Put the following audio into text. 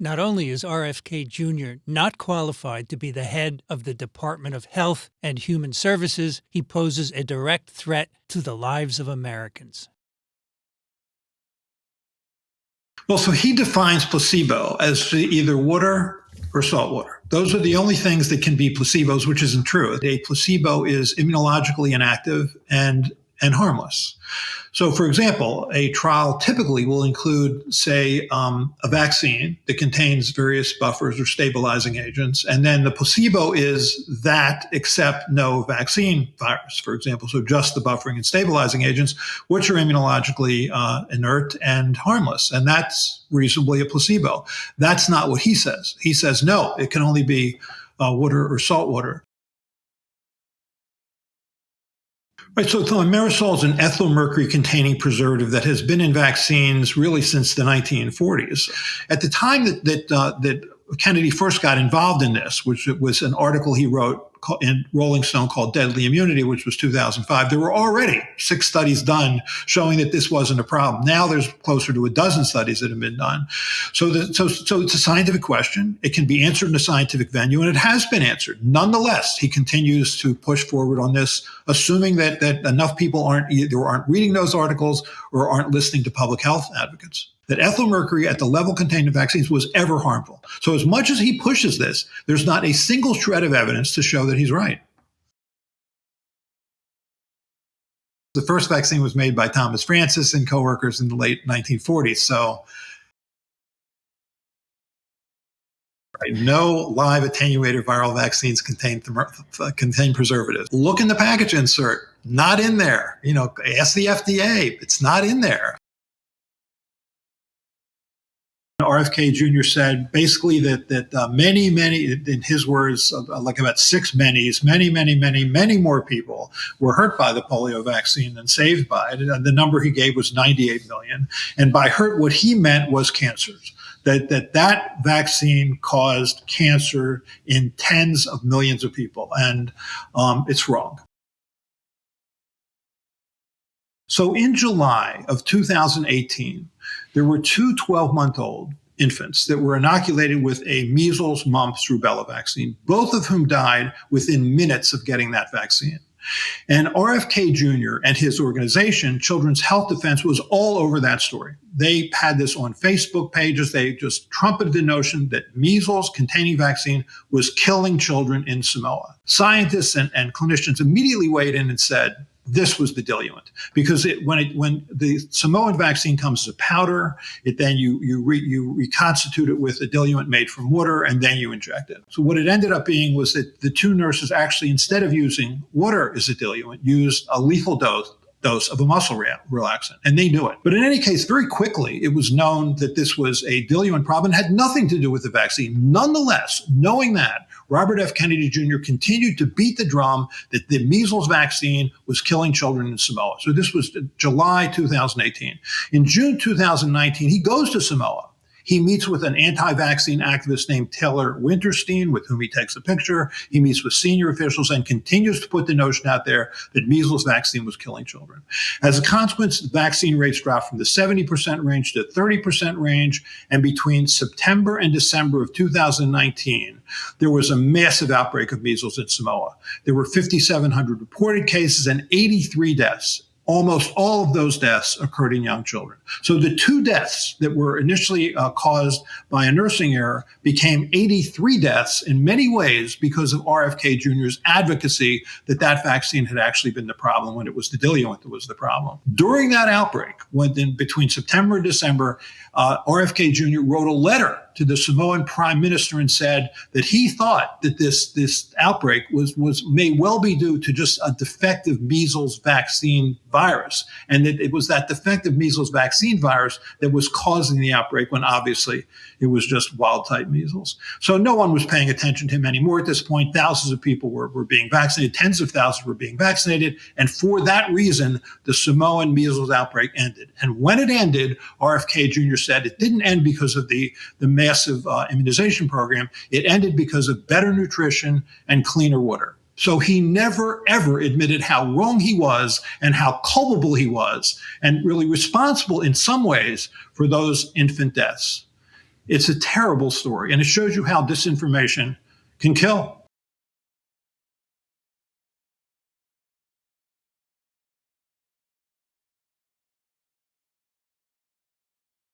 Not only is RFK Jr. not qualified to be the head of the Department of Health and Human Services, he poses a direct threat to the lives of Americans. Well, so he defines placebo as either water or salt water. Those are the only things that can be placebos, which isn't true. A placebo is immunologically inactive and harmless. So, for example, a trial typically will include, say, a vaccine that contains various buffers or stabilizing agents, and then the placebo is that except no vaccine virus, for example. So just the buffering and stabilizing agents, which are immunologically inert and harmless, and that's reasonably a placebo. That's not what he says. He says, no, it can only be water or salt water. Right, so thimerosal is an ethyl mercury containing preservative that has been in vaccines really since the 1940s. At the time that Kennedy first got involved in this, which was an article he wrote in Rolling Stone called Deadly Immunity, which was 2005, there were already 6 studies done showing that this wasn't a problem. Now there's closer to a dozen studies that have been done. So it's a scientific question. It can be answered in a scientific venue, and it has been answered. Nonetheless, he continues to push forward on this, assuming that enough people aren't reading those articles or aren't listening to public health advocates. That ethyl mercury at the level contained in vaccines was ever harmful. So as much as he pushes this, there's not a single shred of evidence to show that he's right. The first vaccine was made by Thomas Francis and coworkers in the late 1940s. So no live attenuated viral vaccines contain preservatives. Look in the package insert, not in there. Ask the FDA, it's not in there. RFK Jr. said basically that many, in his words, like about 6 many more people were hurt by the polio vaccine than saved by it. And the number he gave was 98 million. And by hurt, what he meant was cancers. That vaccine caused cancer in tens of millions of people. And it's wrong. So in July of 2018, there were 2 12-month-old infants that were inoculated with a measles, mumps, rubella vaccine, both of whom died within minutes of getting that vaccine. And RFK Jr. and his organization, Children's Health Defense, was all over that story. They had this on Facebook pages. They just trumpeted the notion that measles-containing vaccine was killing children in Samoa. Scientists and clinicians immediately weighed in and said, this was the diluent, because when the Samoan vaccine comes as a powder, then you reconstitute it with a diluent made from water, and then you inject it. So what it ended up being was that the 2 nurses actually, instead of using water as a diluent, used a lethal dose of a muscle relaxant, and they knew it. But in any case, very quickly, it was known that this was a diluent problem and had nothing to do with the vaccine. Nonetheless, knowing that, Robert F. Kennedy Jr. continued to beat the drum that the measles vaccine was killing children in Samoa. So this was July 2018. In June 2019, he goes to Samoa. He meets with an anti-vaccine activist named Taylor Winterstein, with whom he takes a picture. He meets with senior officials and continues to put the notion out there that measles vaccine was killing children. As a consequence, the vaccine rates dropped from the 70% range to 30% range. And between September and December of 2019, there was a massive outbreak of measles in Samoa. There were 5,700 reported cases and 83 deaths. Almost all of those deaths occurred in young children. So the 2 deaths that were initially caused by a nursing error became 83 deaths in many ways because of RFK Jr.'s advocacy that vaccine had actually been the problem when it was the diluent that was the problem. During that outbreak, between September and December, RFK Jr. wrote a letter to the Samoan prime minister and said that he thought that this outbreak may well be due to just a defective measles vaccine virus, and that it was that defective measles vaccine virus that was causing the outbreak when obviously it was just wild-type measles. So no one was paying attention to him anymore at this point. Thousands of people were being vaccinated, tens of thousands were being vaccinated, and for that reason, the Samoan measles outbreak ended. And when it ended, RFK Jr. said it didn't end because of the massive immunization program. It ended because of better nutrition and cleaner water. So he never, ever admitted how wrong he was and how culpable he was, and really responsible in some ways for those infant deaths. It's a terrible story, and it shows you how disinformation can kill.